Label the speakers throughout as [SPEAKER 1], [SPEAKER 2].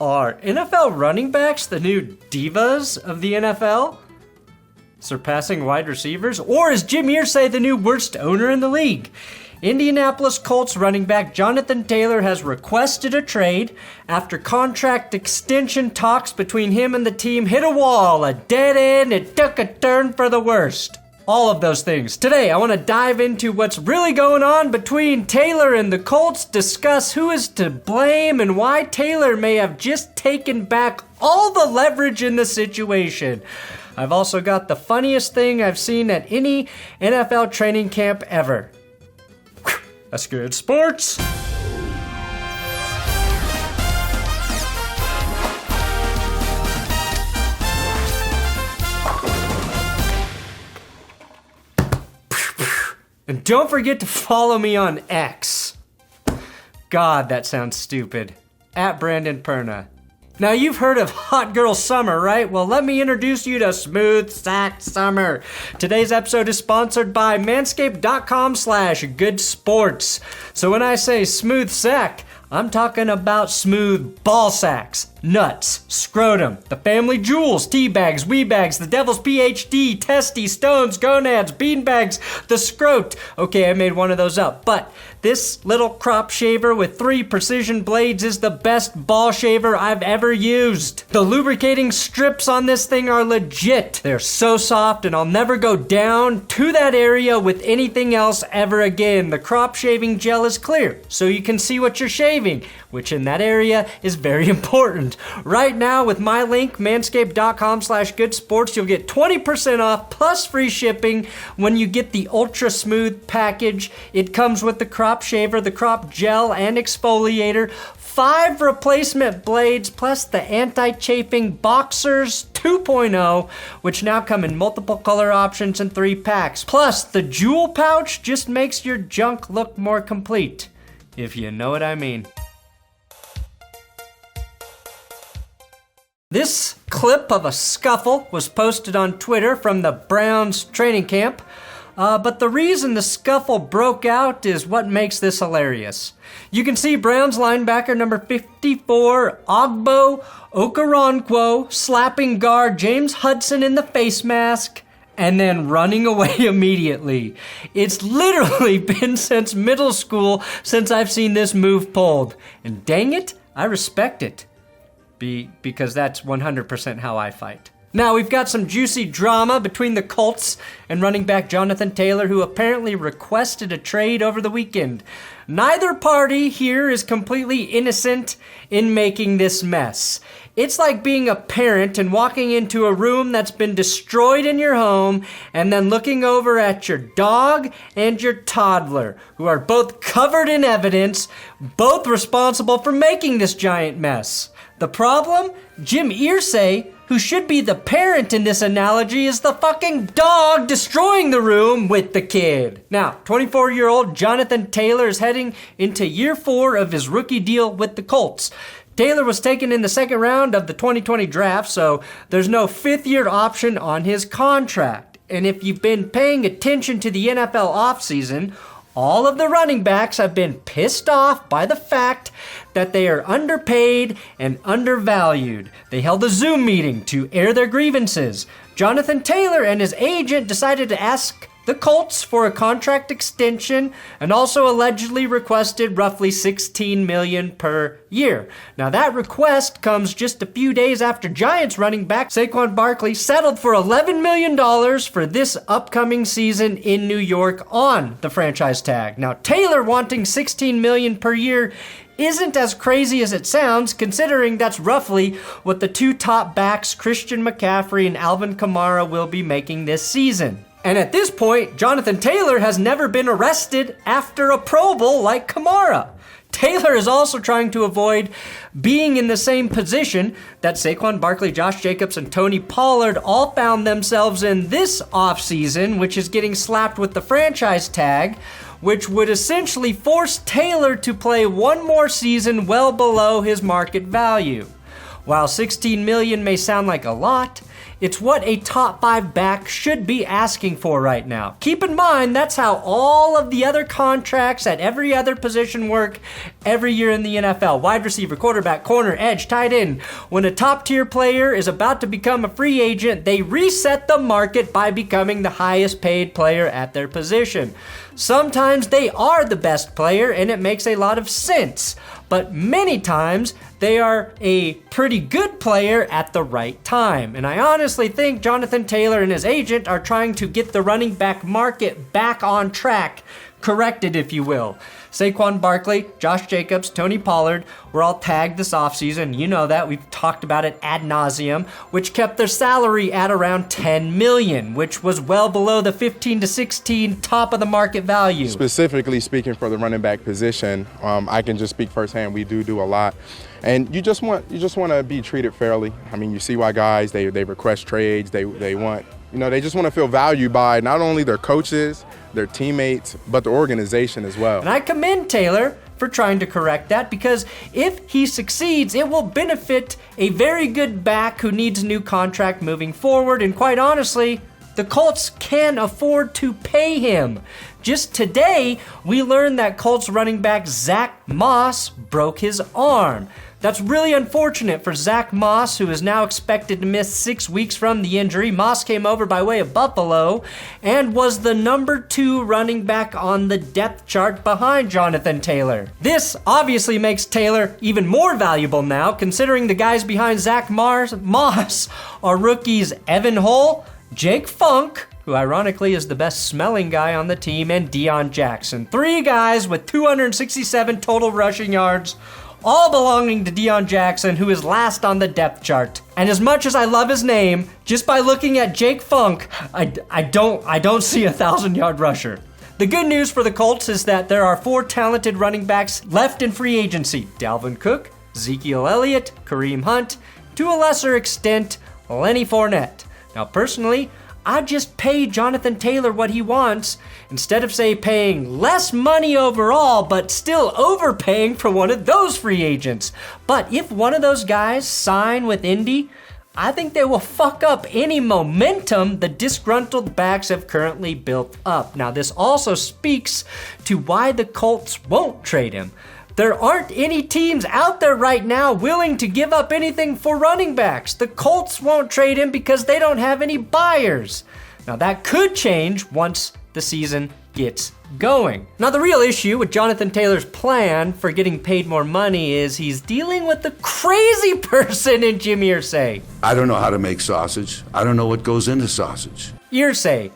[SPEAKER 1] Are NFL running backs the new divas of the NFL? Surpassing wide receivers? Or is Jim Irsay the new worst owner in the league? Indianapolis Colts running back Jonathan Taylor has requested a trade after contract extension talks between him and the team hit a wall, a dead end, it took a turn for the worst. All of those things. Today, I want to dive into what's really going on between Taylor and the Colts, discuss who is to blame and why Taylor may have just taken back all the leverage in the situation. I've also got the funniest thing I've seen at any NFL training camp ever. That's good sports. And don't forget to follow me on X. God, that sounds stupid. At Brandon Perna. Now, you've heard of Hot Girl Summer, right? Well, let me introduce you to Smooth Sack Summer. Today's episode is sponsored by manscaped.com/goodsports. So when I say smooth sack, I'm talking about smooth ball sacks, nuts, scrotum, the family jewels, tea bags, wee bags, the devil's PhD, testy, stones, gonads, bean bags, the scrot. Okay, I made one of those up, but this little crop shaver with 3 precision blades is the best ball shaver I've ever used. The lubricating strips on this thing are legit. They're so soft and I'll never go down to that area with anything else ever again. The crop shaving gel is clear, so you can see what you're shaving, which in that area is very important. Right now, with my link, manscaped.com/goodsports, you'll get 20% off plus free shipping when you get the Ultra Smooth package. It comes with the crop shaver, the crop gel, and exfoliator, 5 replacement blades, plus the anti-chafing Boxers 2.0, which now come in multiple color options and 3 packs. Plus, the jewel pouch just makes your junk look more complete, if you know what I mean. This clip of a scuffle was posted on Twitter from the Browns training camp, but the reason the scuffle broke out is what makes this hilarious. You can see Browns linebacker number 54, Ogbo Okoronkwo, slapping guard James Hudson in the face mask, and then running away immediately. It's literally been since middle school since I've seen this move pulled, and dang it, I respect it. Because that's 100% how I fight. Now, we've got some juicy drama between the Colts and running back Jonathan Taylor, who apparently requested a trade over the weekend. Neither party here is completely innocent in making this mess. It's like being a parent and walking into a room that's been destroyed in your home and then looking over at your dog and your toddler, who are both covered in evidence, both responsible for making this giant mess. The problem? Jim Irsay, who should be the parent in this analogy, is the fucking dog destroying the room with the kid. Now, 24-year-old Jonathan Taylor is heading into year 4 of his rookie deal with the Colts. Taylor was taken in the second round of the 2020 draft, so there's no 5th-year option on his contract. And if you've been paying attention to the NFL offseason, all of the running backs have been pissed off by the fact that they are underpaid and undervalued. They held a Zoom meeting to air their grievances. Jonathan Taylor and his agent decided to ask the Colts for a contract extension and also allegedly requested roughly $16 million per year. Now that request comes just a few days after Giants running back Saquon Barkley settled for $11 million for this upcoming season in New York on the franchise tag. Now Taylor wanting $16 million per year isn't as crazy as it sounds, considering that's roughly what the 2 top backs, Christian McCaffrey and Alvin Kamara, will be making this season. And at this point, Jonathan Taylor has never been arrested after a Pro Bowl like Kamara. Taylor is also trying to avoid being in the same position that Saquon Barkley, Josh Jacobs, and Tony Pollard all found themselves in this offseason, which is getting slapped with the franchise tag, which would essentially force Taylor to play one more season well below his market value. While $16 million may sound like a lot, it's what a top 5 back should be asking for right now. Keep in mind, that's how all of the other contracts at every other position work every year in the NFL. Wide receiver, quarterback, corner, edge, tight end. When a top-tier player is about to become a free agent, they reset the market by becoming the highest paid player at their position. Sometimes they are the best player, and it makes a lot of sense. But many times, they are a pretty good player at the right time. And I honestly think Jonathan Taylor and his agent are trying to get the running back market back on track, corrected if you will. Saquon Barkley, Josh Jacobs, Tony Pollard were all tagged this offseason. You know that. We've talked about it ad nauseum, which kept their salary at around $10 million, which was well below the 15 to 16 top of the market value.
[SPEAKER 2] Specifically speaking for the running back position, I can just speak firsthand. We do a lot. And you just want to be treated fairly. I mean, you see why guys, they request trades. They want, they just want to feel valued by not only their coaches, their teammates, but the organization as well.
[SPEAKER 1] And I commend Taylor for trying to correct that, because if he succeeds, it will benefit a very good back who needs a new contract moving forward. And quite honestly, the Colts can afford to pay him. Just today, we learned that Colts running back Zach Moss broke his arm. That's really unfortunate for Zach Moss, who is now expected to miss 6 weeks from the injury. Moss came over by way of Buffalo and was the number 2 running back on the depth chart behind Jonathan Taylor. This obviously makes Taylor even more valuable now, considering the guys behind Zach Moss are rookies Evan Hull, Jake Funk, who ironically is the best smelling guy on the team, and Deion Jackson. 3 guys with 267 total rushing yards, all belonging to Deion Jackson, who is last on the depth chart. And as much as I love his name, just by looking at Jake Funk, I don't see a 1,000-yard rusher. The good news for the Colts is that there are 4 talented running backs left in free agency: Dalvin Cook, Ezekiel Elliott, Kareem Hunt, to a lesser extent, Lenny Fournette. Now, personally, I'd just pay Jonathan Taylor what he wants, instead of, say, paying less money overall, but still overpaying for one of those free agents. But if one of those guys sign with Indy, I think they will fuck up any momentum the disgruntled backs have currently built up. Now, this also speaks to why the Colts won't trade him. There aren't any teams out there right now willing to give up anything for running backs. The Colts won't trade him because they don't have any buyers. Now, that could change once the season gets going. Now, the real issue with Jonathan Taylor's plan for getting paid more money is he's dealing with the crazy person in Jim Irsay.
[SPEAKER 3] I don't know how to make sausage. I don't know what goes into sausage.
[SPEAKER 1] Irsay.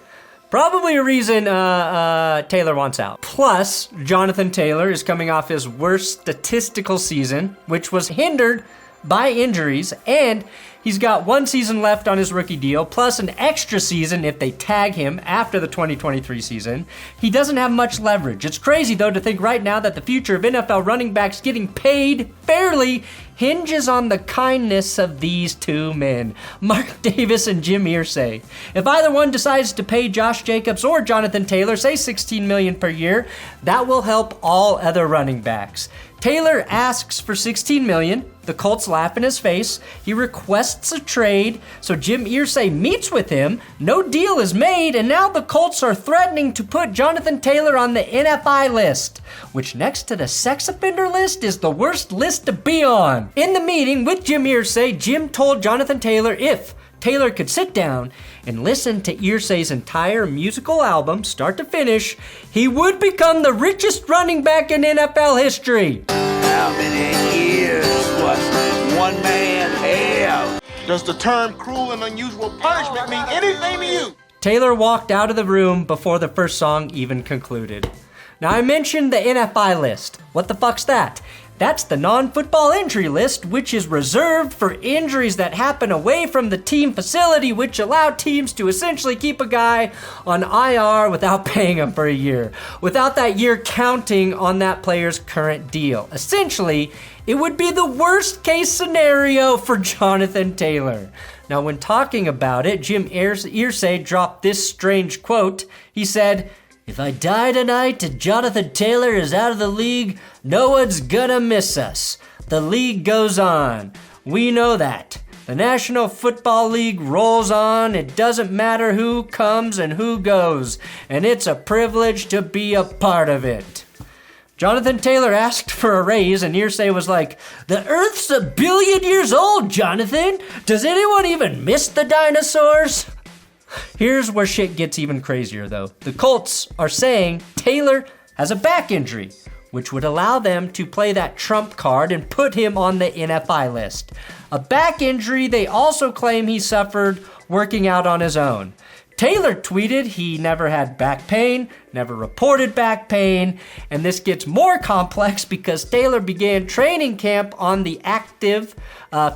[SPEAKER 1] Probably a reason Taylor wants out. Plus, Jonathan Taylor is coming off his worst statistical season, which was hindered by injuries, and he's got 1 season left on his rookie deal, plus an extra season if they tag him after the 2023 season. He doesn't have much leverage. It's crazy, though, to think right now that the future of NFL running backs getting paid fairly hinges on the kindness of these 2 men, Mark Davis and Jim Irsay. If either one decides to pay Josh Jacobs or Jonathan Taylor, say $16 million per year, that will help all other running backs. Taylor asks for $16 million. The Colts laugh in his face. He requests a trade, so Jim Irsay meets with him. No deal is made, and now the Colts are threatening to put Jonathan Taylor on the NFI list, which next to the sex offender list is the worst list to be on. In the meeting with Jim Irsay, Jim told Jonathan Taylor if Taylor could sit down and listen to Irsay's entire musical album, start to finish, he would become the richest running back in NFL history.
[SPEAKER 4] How many years was one man have?
[SPEAKER 5] Does the term cruel and unusual punishment mean anything to you?
[SPEAKER 1] Taylor walked out of the room before the first song even concluded. Now, I mentioned the NFI list. What the fuck's that? That's the non-football injury list, which is reserved for injuries that happen away from the team facility, which allow teams to essentially keep a guy on IR without paying him for a year, without that year counting on that player's current deal. Essentially, it would be the worst case scenario for Jonathan Taylor. Now, when talking about it, Jim Irsay dropped this strange quote. He said, "If I die tonight and Jonathan Taylor is out of the league, no one's gonna miss us. The league goes on. We know that. The National Football League rolls on. It doesn't matter who comes and who goes, and it's a privilege to be a part of it." Jonathan Taylor asked for a raise, and Irsay was like, "The Earth's 1 billion years old, Jonathan. Does anyone even miss the dinosaurs?" Here's where shit gets even crazier, though. The Colts are saying Taylor has a back injury, which would allow them to play that trump card and put him on the NFI list. A back injury they also claim he suffered working out on his own. Taylor tweeted he never had back pain, never reported back pain, and this gets more complex because Taylor began training camp on the active,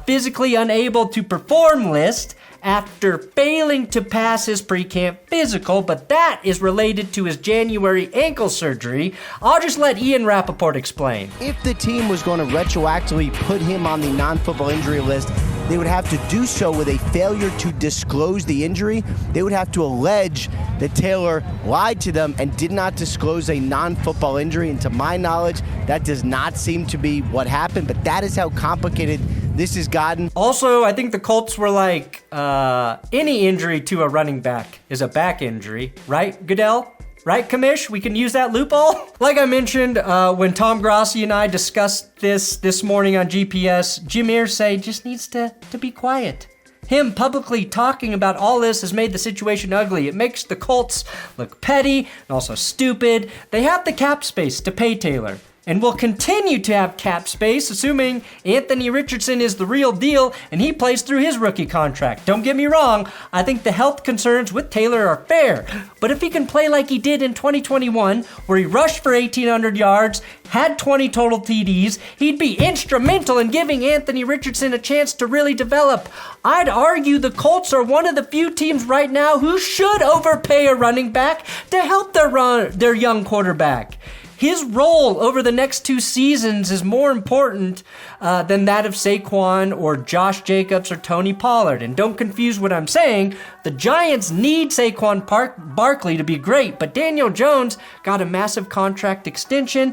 [SPEAKER 1] physically unable to perform list after failing to pass his pre-camp physical, but that is related to his January ankle surgery. I'll just let Ian Rappaport explain.
[SPEAKER 6] If the team was going to retroactively put him on the non-football injury list, they would have to do so with a failure to disclose the injury. They would have to allege that Taylor lied to them and did not disclose a non-football injury. And to my knowledge, that does not seem to be what happened, but that is how complicated this has gotten.
[SPEAKER 1] Also, I think the Colts were like, any injury to a running back is a back injury, right, Goodell? Right, Commish? We can use that loophole? Like I mentioned, when Tom Grossi and I discussed this morning on GPS, Jim Irsay just needs to be quiet. Him publicly talking about all this has made the situation ugly. It makes the Colts look petty and also stupid. They have the cap space to pay Taylor, and will continue to have cap space, assuming Anthony Richardson is the real deal and he plays through his rookie contract. Don't get me wrong, I think the health concerns with Taylor are fair, but if he can play like he did in 2021, where he rushed for 1,800 yards, had 20 total TDs, he'd be instrumental in giving Anthony Richardson a chance to really develop. I'd argue the Colts are one of the few teams right now who should overpay a running back to help their young quarterback. His role over the next 2 seasons is more important than that of Saquon or Josh Jacobs or Tony Pollard. And don't confuse what I'm saying. The Giants need Saquon Barkley to be great, but Daniel Jones got a massive contract extension.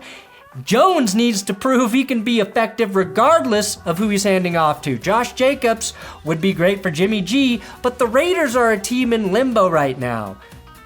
[SPEAKER 1] Jones needs to prove he can be effective regardless of who he's handing off to. Josh Jacobs would be great for Jimmy G, but the Raiders are a team in limbo right now.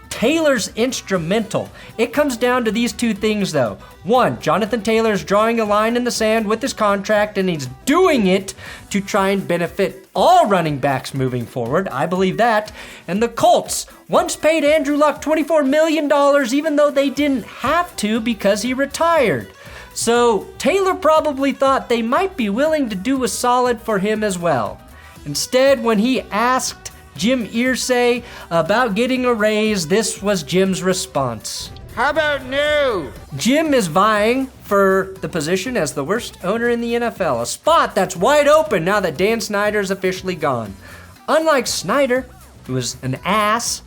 [SPEAKER 1] Taylor's instrumental. It comes down to these 2 things, though. 1, Jonathan Taylor is drawing a line in the sand with his contract, and he's doing it to try and benefit all running backs moving forward. I believe that. And the Colts once paid Andrew Luck $24 million, even though they didn't have to because he retired. So Taylor probably thought they might be willing to do a solid for him as well. Instead, when he asked Jim Irsay about getting a raise, this was Jim's response.
[SPEAKER 5] How about no?
[SPEAKER 1] Jim is vying for the position as the worst owner in the NFL, a spot that's wide open now that Dan Snyder's officially gone. Unlike Snyder, who was an ass,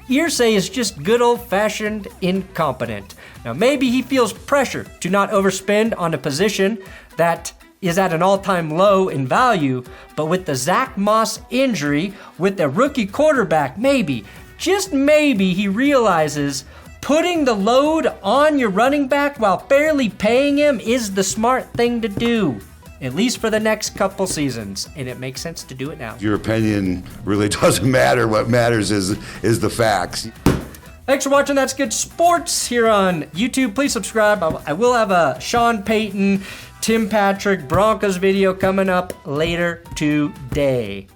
[SPEAKER 1] Irsay is just good old-fashioned incompetent. Now maybe he feels pressure to not overspend on a position that is at an all-time low in value, but with the Zach Moss injury, with the rookie quarterback, maybe, just maybe he realizes putting the load on your running back while fairly paying him is the smart thing to do, at least for the next couple seasons, and it makes sense to do it now.
[SPEAKER 3] Your opinion really doesn't matter. What matters is the facts.
[SPEAKER 1] Thanks for watching That's Good Sports here on YouTube. Please subscribe. I will have a Sean Payton, Tim Patrick Broncos video coming up later today.